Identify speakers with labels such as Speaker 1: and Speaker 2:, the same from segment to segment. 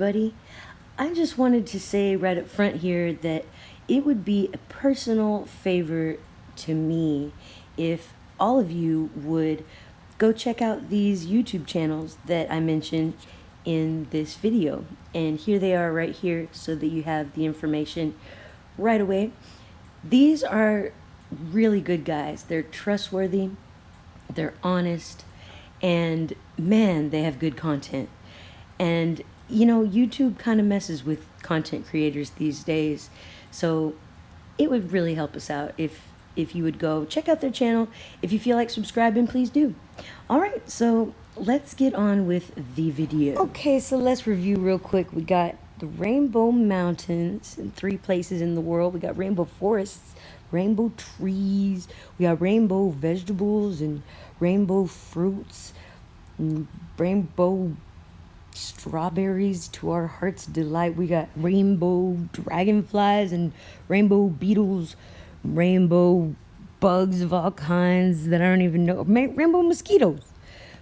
Speaker 1: everybody. I just wanted to say right up front here that it would be a personal favor to me if all of you would go check out these YouTube channels that I mentioned in this video. And here they are right here so that you have the information right away. These are really good guys. They're trustworthy, they're honest, and man, they have good content. And you know, YouTube kind of messes with content creators these days, so it would really help us out if you would go check out their channel. If you feel like subscribing, please do. All right, so let's get on with the video. Okay, so let's review real quick. We got the Rainbow Mountains in 3 places in the world. We got rainbow forests, rainbow trees, we got rainbow vegetables and rainbow fruits, and rainbow strawberries to our heart's delight. We got rainbow dragonflies and rainbow beetles, rainbow bugs of all kinds that I don't even know, rainbow mosquitoes.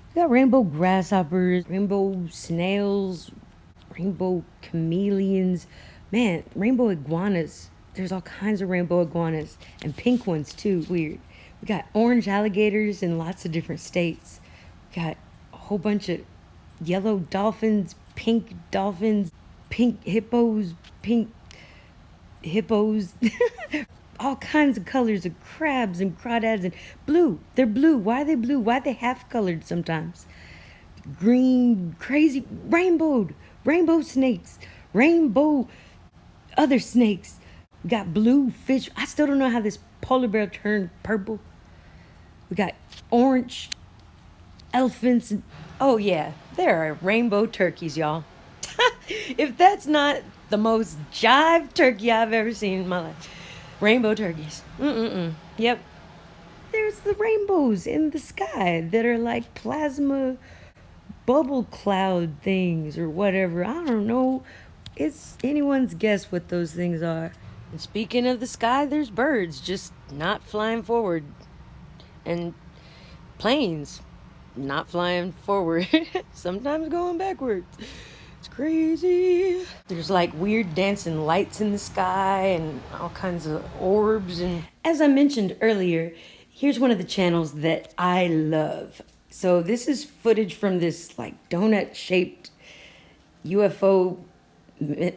Speaker 1: We got rainbow grasshoppers, rainbow snails, rainbow chameleons, man, rainbow iguanas. There's all kinds of rainbow iguanas and pink ones too, weird. We got orange alligators in lots of different states. We got a whole bunch of yellow dolphins, pink hippos, all kinds of colors of crabs and crawdads and blue. They're blue. Why are they blue? Why are they half colored sometimes? Green, crazy, rainbow snakes, rainbow other snakes. We got blue fish. I still don't know how this polar bear turned purple. We got orange elephants. And, oh yeah, there are rainbow turkeys, y'all. If that's not the most jive turkey I've ever seen in my life. Rainbow turkeys. Yep. There's the rainbows in the sky that are like plasma bubble cloud things or whatever. I don't know. It's anyone's guess what those things are. And speaking of the sky, there's birds just not flying forward. And planes not flying forward. Sometimes going backwards. It's crazy. There's like weird dancing lights in the sky and all kinds of orbs. And as I mentioned earlier, here's one of the channels that I love. So this is footage from this like donut shaped UFO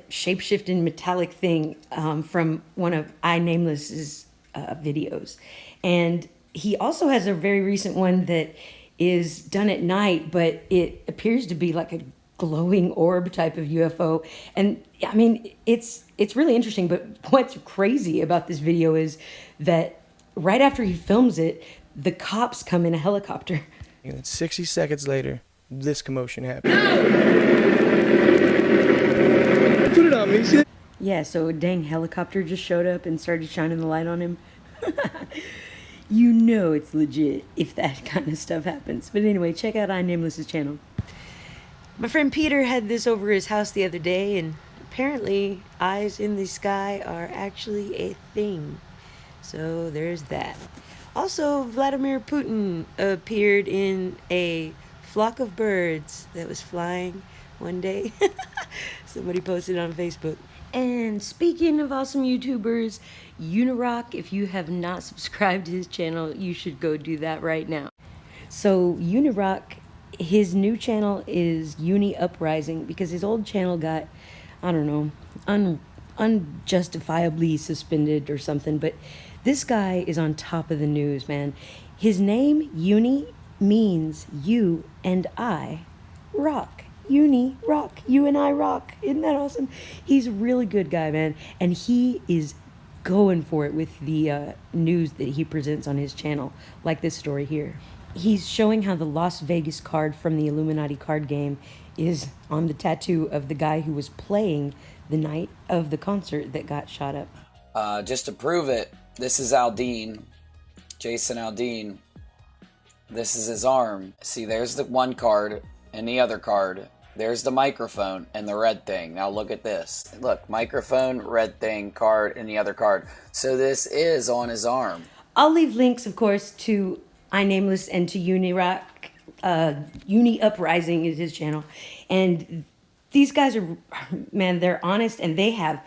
Speaker 1: shape-shifting metallic thing from one of iNameless's videos. And he also has a very recent one that is done at night, but it appears to be like a glowing orb type of UFO. And I mean, it's really interesting, but what's crazy about this video is that right after he films it, the cops come in a helicopter.
Speaker 2: And then 60 seconds later, this commotion happened. Put it on me, shit.
Speaker 1: Yeah, so a dang helicopter just showed up and started shining the light on him. You know it's legit if that kind of stuff happens. But anyway, check out iNameless's channel. My friend Peter had this over his house the other day, and apparently eyes in the sky are actually a thing. So there's that. Also, Vladimir Putin appeared in a flock of birds that was flying one day. Somebody posted on Facebook. And speaking of awesome YouTubers, UNIrock, if you have not subscribed to his channel, you should go do that right now. So UNIrock, his new channel is UNIupRISing because his old channel got, I don't know, unjustifiably suspended or something. But this guy is on top of the news, man. His name, Uni, means you and I rock. Uni rock. You and I rock. Isn't that awesome? He's a really good guy, man. And he is going for it with the news that he presents on his channel, like this story here. He's showing how the Las Vegas card from the Illuminati card game is on the tattoo of the guy who was playing the night of the concert that got shot up.
Speaker 3: Just to prove it, this is Aldean, Jason Aldean. This is his arm. See, there's the one card and the other card. There's the microphone and the red thing. Now look at this. Look, microphone, red thing, card, and the other card. So this is on his arm.
Speaker 1: I'll leave links, of course, to iNameless and to UNIrock. UNIupRISing is his channel. And These guys are, man, they're honest and they have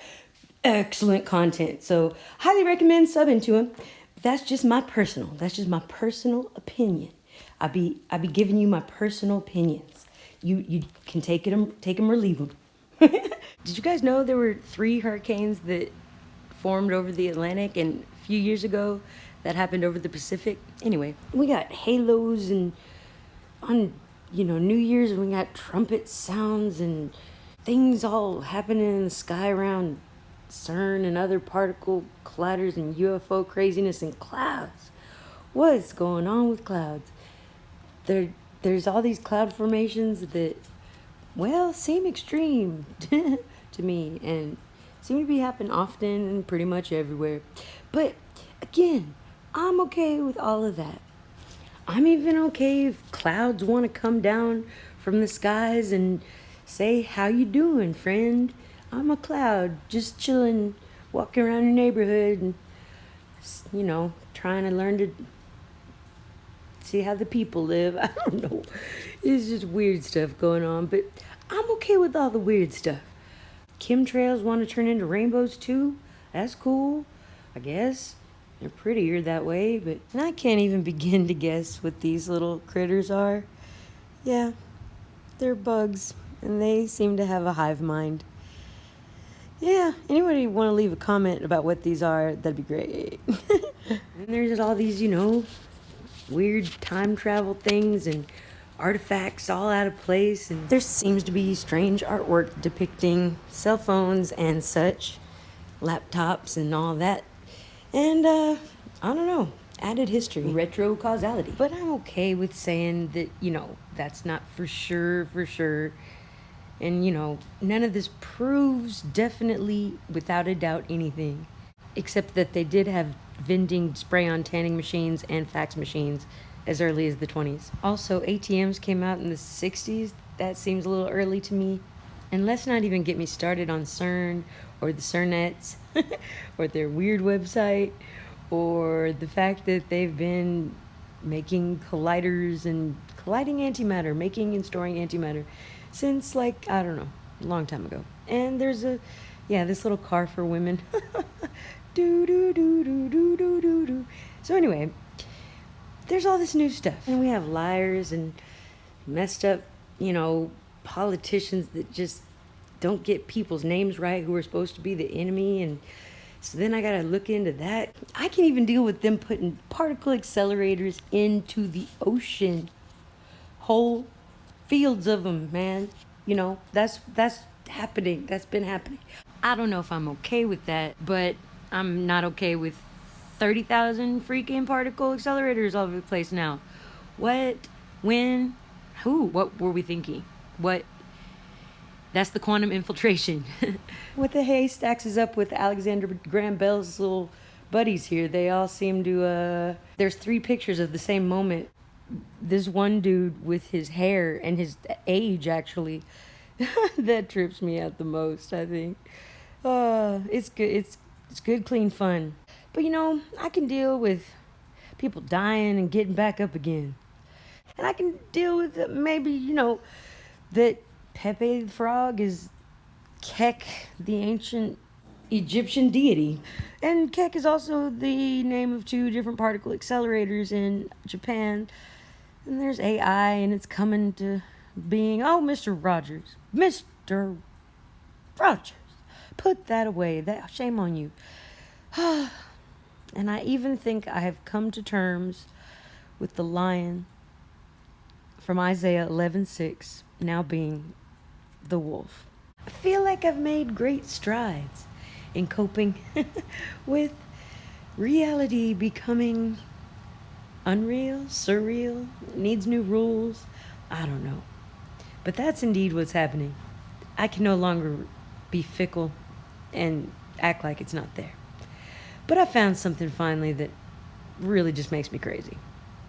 Speaker 1: excellent content. So highly recommend subbing to them. That's just my personal opinion. I be giving you my personal opinions. You can take them or leave them. Did you guys know there were 3 hurricanes that formed over the Atlantic, and a few years ago that happened over the Pacific? Anyway, we got halos, and on New Year's we got trumpet sounds and things all happening in the sky around CERN and other particle colliders and UFO craziness and clouds. What's going on with clouds? There's all these cloud formations that, well, seem extreme to me and seem to be happening often and pretty much everywhere. But again, I'm okay with all of that. I'm even okay if clouds want to come down from the skies and say, "How you doing, friend? I'm a cloud, just chilling, walking around your neighborhood and, trying to learn to see how the people live." I don't know. It's just weird stuff going on, but I'm okay with all the weird stuff. Chemtrails want to turn into rainbows too? That's cool, I guess. They're prettier that way, but and I can't even begin to guess what these little critters are. Yeah, they're bugs, and they seem to have a hive mind. Yeah, anybody want to leave a comment about what these are, that'd be great. And there's all these, weird time travel things and artifacts all out of place, and there seems to be strange artwork depicting cell phones and such, laptops and all that. And I don't know, added history, retro causality. But I'm okay with saying that, that's not for sure. And, none of this proves definitely, without a doubt, anything. Except that they did have vending spray-on tanning machines and fax machines as early as the 20s. Also, ATMs came out in the 60s. That seems a little early to me. And let's not even get me started on CERN or the CERNets or their weird website or the fact that they've been making colliders and colliding antimatter, making and storing antimatter since, I don't know, a long time ago. And there's this little car for women. Do do do do do do do do. So anyway, there's all this new stuff, and we have liars and messed up, politicians that just don't get people's names right who are supposed to be the enemy, and so then I gotta look into that. I can even deal with them putting particle accelerators into the ocean, whole fields of them, man. That's happening. That's been happening. I don't know if I'm okay with that, but I'm not okay with 30,000 freaking particle accelerators all over the place now. What? When? Who? What were we thinking? What? That's the quantum infiltration. What the haystacks is up with Alexander Graham Bell's little buddies here? They all seem to, there's 3 pictures of the same moment. This one dude with his hair and his age, actually, that trips me out the most, I think. It's good. It's good, clean fun. But, I can deal with people dying and getting back up again. And I can deal with maybe, that Pepe the Frog is Kek, the ancient Egyptian deity. And Kek is also the name of 2 different particle accelerators in Japan. And there's AI, and it's coming to being. Oh, Mr. Rogers. Mr. Rogers. Put that away. Shame on you. And I even think I have come to terms with the lion from Isaiah 11:6 now being the wolf. I feel like I've made great strides in coping with reality becoming unreal, surreal, needs new rules. I don't know. But that's indeed what's happening. I can no longer be fickle and act like it's not there. But I found something finally that really just makes me crazy.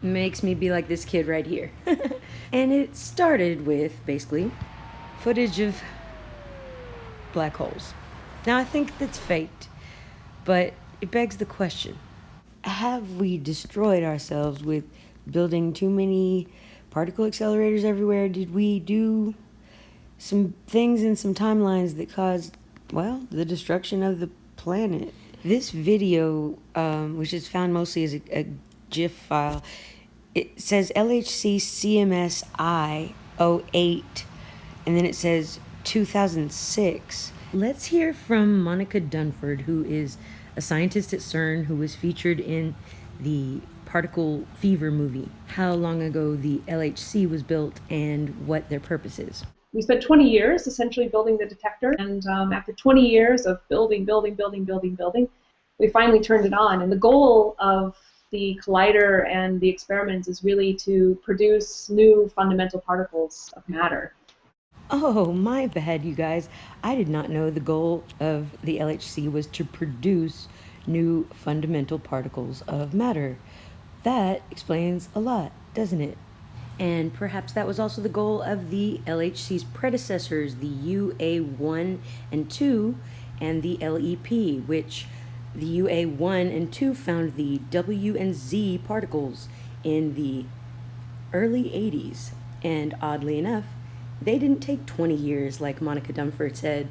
Speaker 1: Makes me be like this kid right here. And it started with, basically, footage of black holes. Now, I think that's faked, but it begs the question. Have we destroyed ourselves with building too many particle accelerators everywhere? Did we do some things in some timelines that caused, well, the destruction of the planet. This video, which is found mostly as a GIF file, it says LHC CMSI 08, and then it says 2006. Let's hear from Monika Dunford, who is a scientist at CERN who was featured in the Particle Fever movie, how long ago the LHC was built and what their purpose is.
Speaker 4: We spent 20 years essentially building the detector, and after 20 years of building, we finally turned it on. And the goal of the collider and the experiments is really to produce new fundamental particles of matter.
Speaker 1: Oh, my bad, you guys. I did not know the goal of the LHC was to produce new fundamental particles of matter. That explains a lot, doesn't it? And perhaps that was also the goal of the LHC's predecessors, the UA1 and 2 and the LEP, which the UA1 and 2 found the W and Z particles in the early 80s. And oddly enough, they didn't take 20 years like Monika Dunford said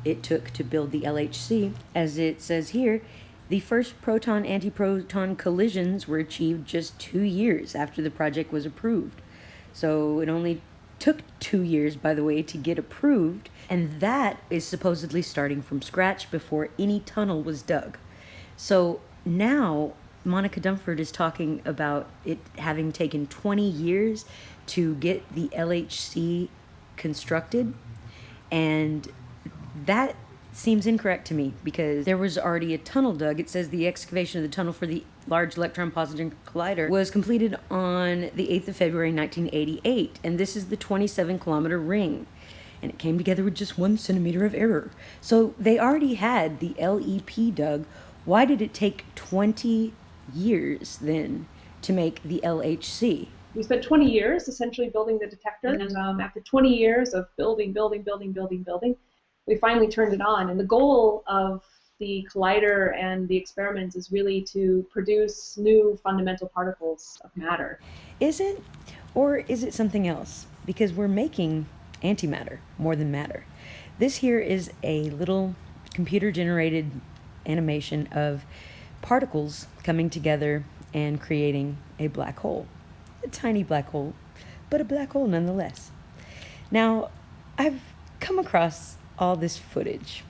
Speaker 1: it took to build the LHC. As it says here, the first proton-antiproton collisions were achieved just 2 years after the project was approved. So it only took 2 years, by the way, to get approved, and that is supposedly starting from scratch before any tunnel was dug. So now Monika Dunford is talking about it having taken 20 years to get the LHC constructed, and that seems incorrect to me because there was already a tunnel dug. It says the excavation of the tunnel for the Large Electron Positron Collider was completed on the 8th of February 1988, and this is the 27-kilometer ring, and it came together with just 1 centimeter of error. So they already had the LEP dug. Why did it take 20 years then to make the LHC?
Speaker 4: We spent 20 years essentially building the detector, and after 20 years of building, we finally turned it on. And the goal of the collider and the experiments is really to produce new fundamental particles of matter.
Speaker 1: Is it? Or is it something else? Because we're making antimatter more than matter. This here is a little computer-generated animation of particles coming together and creating a black hole. A tiny black hole, but a black hole nonetheless. Now, I've come across all this footage,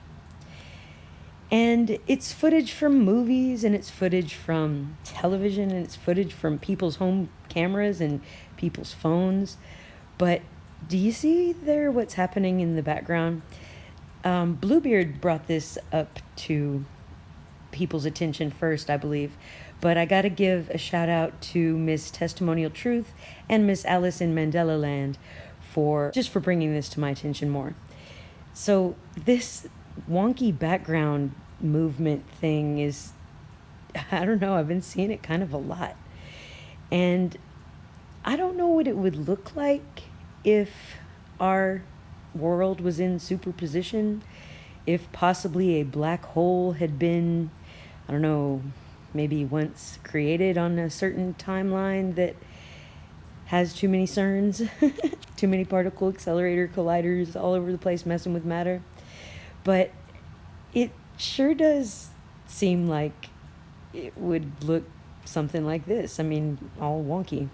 Speaker 1: and it's footage from movies, and it's footage from television, and it's footage from people's home cameras and people's phones. But do you see there what's happening in the background? Bluebeard brought this up to people's attention first, I believe, but I gotta give a shout out to Miss Testimonial Truth and Miss Alice in Mandela Land for bringing this to my attention more. So this wonky background movement thing is, I don't know, I've been seeing it kind of a lot. And I don't know what it would look like if our world was in superposition, if possibly a black hole had been, I don't know, maybe once created on a certain timeline that has too many CERNs, too many particle accelerator colliders all over the place messing with matter. But it sure does seem like it would look something like this. I mean, all wonky.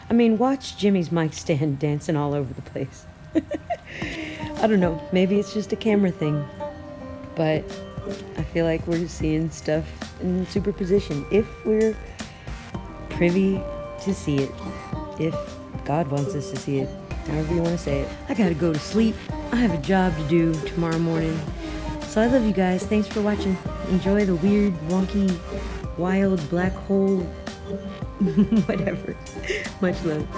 Speaker 1: I mean, watch Jimmy's mic stand dancing all over the place. I don't know, maybe it's just a camera thing, but I feel like we're seeing stuff in superposition if we're privy to see it, if God wants us to see it, however you want to say it. I gotta go to sleep. I have a job to do tomorrow morning. So I love you guys. Thanks for watching. Enjoy the weird, wonky, wild black hole, whatever. Much love.